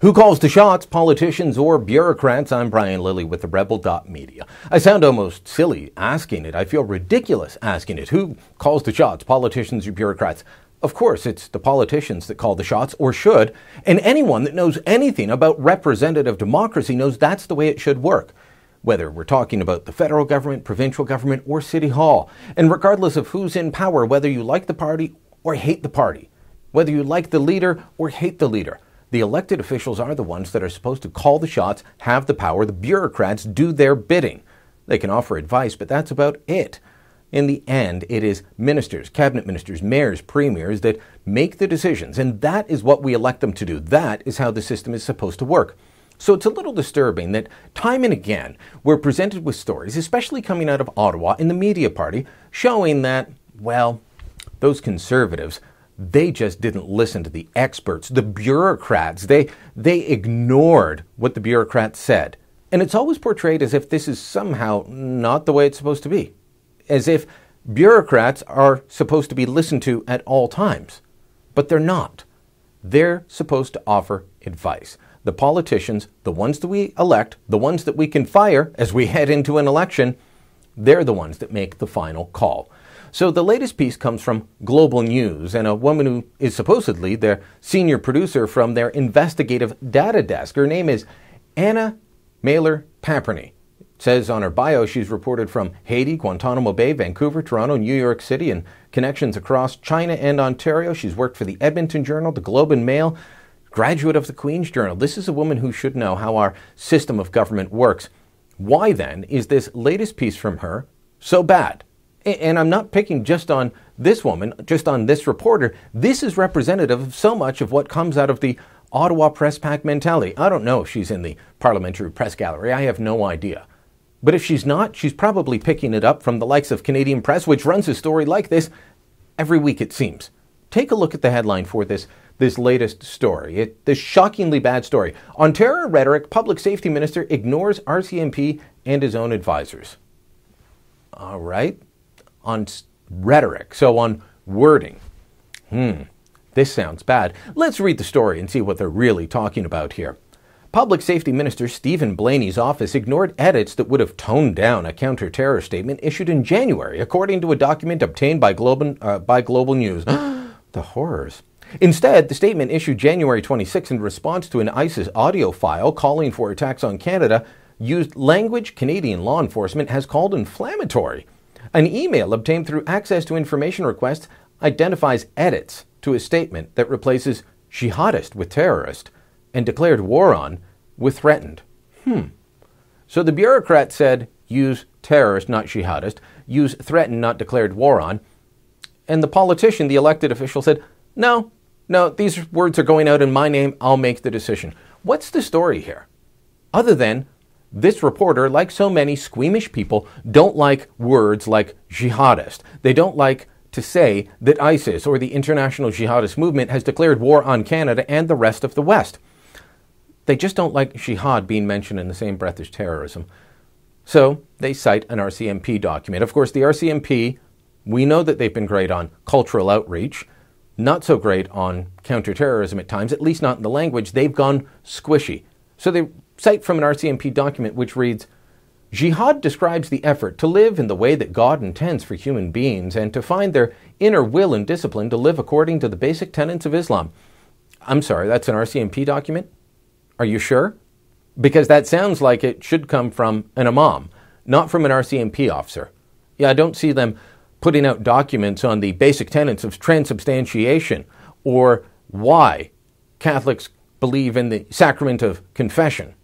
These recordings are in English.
Who calls the shots, politicians or bureaucrats? I'm Brian Lilley with TheRebel.Media. I sound almost silly asking it. I feel ridiculous asking it. Who calls the shots, politicians or bureaucrats? Of course, it's the politicians that call the shots, or should, and anyone that knows anything about representative democracy knows that's the way it should work. Whether we're talking about the federal government, provincial government, or city hall, and regardless of who's in power, whether you like the party or hate the party, whether you like the leader or hate the leader, the elected officials are the ones that are supposed to call the shots, have the power. The bureaucrats do their bidding. They can offer advice, but that's about it. In the end, it is ministers, cabinet ministers, mayors, premiers that make the decisions, and that is what we elect them to do. That is how the system is supposed to work. So it's a little disturbing that time and again we're presented with stories, especially coming out of Ottawa in the media party, showing that, well, those conservatives, they just didn't listen to the experts, the bureaucrats. They ignored what the bureaucrats said. And it's always portrayed as if this is somehow not the way it's supposed to be. As if bureaucrats are supposed to be listened to at all times. But they're not. They're supposed to offer advice. The politicians, the ones that we elect, the ones that we can fire as we head into an election, they're the ones that make the final call. So the latest piece comes from Global News and a woman who is supposedly their senior producer from their investigative data desk. Her name is Anna Mailer-Paperney. It says on her bio she's reported from Haiti, Guantanamo Bay, Vancouver, Toronto, New York City, and connections across China and Ontario. She's worked for the Edmonton Journal, the Globe and Mail, graduate of the Queen's Journal. This is a woman who should know how our system of government works. Why then is this latest piece from her so bad? And I'm not picking just on this woman, just on this reporter. This is representative of so much of what comes out of the Ottawa press pack mentality. I don't know if she's in the parliamentary press gallery. I have no idea. But if she's not, she's probably picking it up from the likes of Canadian Press, which runs a story like this every week, it seems. Take a look at the headline for this latest story. This shockingly bad story. On terror rhetoric, public safety minister ignores RCMP and his own advisors. All right. On rhetoric, so on wording. This sounds bad. Let's read the story and see what they're really talking about here. Public Safety Minister Stephen Blaney's office ignored edits that would have toned down a counter-terror statement issued in January, according to a document obtained by Global News. The horrors. Instead, the statement issued January 26 in response to an ISIS audio file calling for attacks on Canada used language Canadian law enforcement has called inflammatory. An email obtained through access to information requests identifies edits to a statement that replaces jihadist with terrorist and declared war on with threatened. So the bureaucrat said use terrorist, not jihadist, use threatened, not declared war on. And the politician, the elected official, said, no, these words are going out in my name. I'll make the decision. What's the story here? Other than this reporter, like so many squeamish people, don't like words like jihadist. They don't like to say that ISIS or the international jihadist movement has declared war on Canada and the rest of the West. They just don't like jihad being mentioned in the same breath as terrorism. So they cite an RCMP document. Of course, the RCMP, we know that they've been great on cultural outreach, not so great on counterterrorism at times, at least not in the language. They've gone squishy. So they cite from an RCMP document which reads, Jihad describes the effort to live in the way that God intends for human beings and to find their inner will and discipline to live according to the basic tenets of Islam. I'm sorry, that's an RCMP document? Are you sure? Because that sounds like it should come from an imam, not from an RCMP officer. Yeah, I don't see them putting out documents on the basic tenets of transubstantiation or why Catholics believe in the sacrament of confession.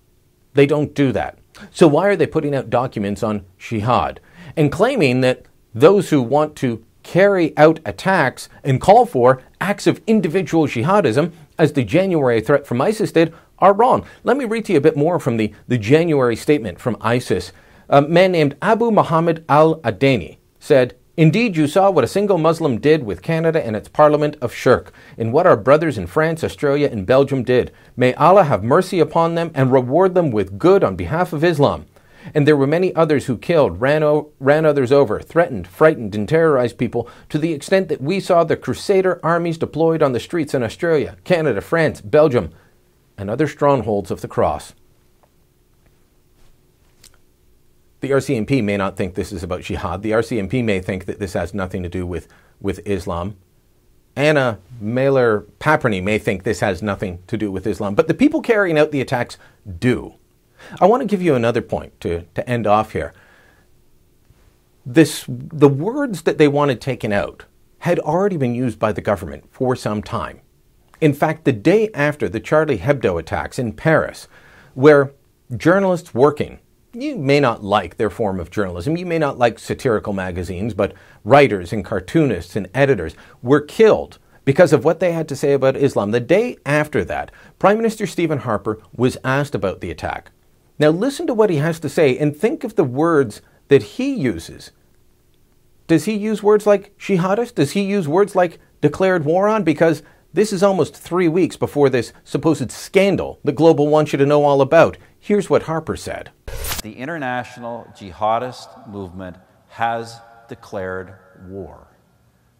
They don't do that. So why are they putting out documents on jihad and claiming that those who want to carry out attacks and call for acts of individual jihadism, as the January threat from ISIS did, are wrong? Let me read to you a bit more from the January statement from ISIS. A man named Abu Muhammad al-Adani said, Indeed, you saw what a single Muslim did with Canada and its parliament of shirk, and what our brothers in France, Australia, and Belgium did. May Allah have mercy upon them and reward them with good on behalf of Islam. And there were many others who killed, ran others over, threatened, frightened, and terrorized people to the extent that we saw the Crusader armies deployed on the streets in Australia, Canada, France, Belgium, and other strongholds of the cross. The RCMP may not think this is about jihad. The RCMP may think that this has nothing to do with Islam. Anna Mailer-Paperny may think this has nothing to do with Islam. But the people carrying out the attacks do. I want to give you another point to end off here. The words that they wanted taken out had already been used by the government for some time. In fact, the day after the Charlie Hebdo attacks in Paris, where journalists working, you may not like their form of journalism, you may not like satirical magazines, but writers and cartoonists and editors were killed because of what they had to say about Islam. The day after that, Prime Minister Stephen Harper was asked about the attack. Now listen to what he has to say and think of the words that he uses. Does he use words like jihadist? Does he use words like declared war on? Because this is almost 3 weeks before this supposed scandal the Global wants you to know all about. Here's what Harper said. The international jihadist movement has declared war.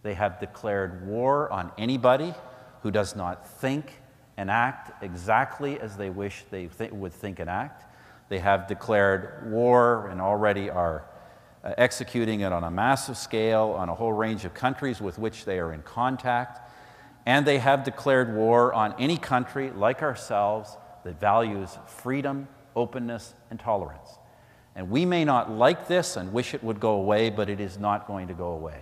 They have declared war on anybody who does not think and act exactly as they wish they would think and act. They have declared war and already are executing it on a massive scale on a whole range of countries with which they are in contact. And they have declared war on any country like ourselves that values freedom, openness, and tolerance. And we may not like this and wish it would go away, but it is not going to go away.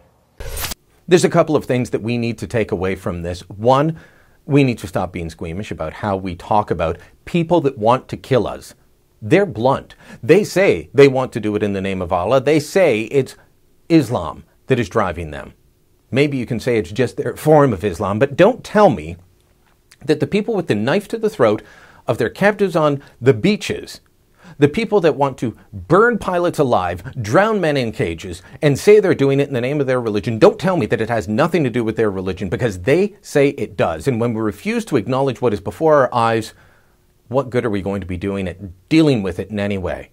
There's a couple of things that we need to take away from this. One, we need to stop being squeamish about how we talk about people that want to kill us. They're blunt. They say they want to do it in the name of Allah. They say it's Islam that is driving them. Maybe you can say it's just their form of Islam, but don't tell me that the people with the knife to the throat of their captives on the beaches, the people that want to burn pilots alive, drown men in cages, and say they're doing it in the name of their religion, don't tell me that it has nothing to do with their religion, because they say it does. And when we refuse to acknowledge what is before our eyes, what good are we going to be doing at dealing with it in any way?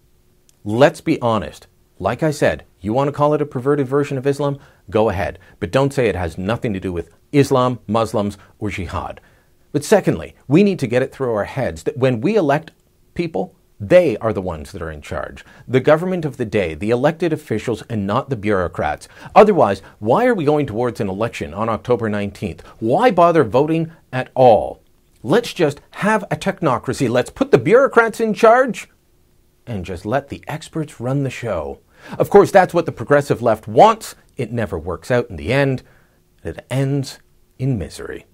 Let's be honest. Like I said, you want to call it a perverted version of Islam? Go ahead. But don't say it has nothing to do with Islam, Muslims, or jihad. But secondly, we need to get it through our heads that when we elect people, they are the ones that are in charge. The government of the day, the elected officials, and not the bureaucrats. Otherwise, why are we going towards an election on October 19th? Why bother voting at all? Let's just have a technocracy. Let's put the bureaucrats in charge and just let the experts run the show. Of course, that's what the progressive left wants. It never works out in the end. It ends in misery.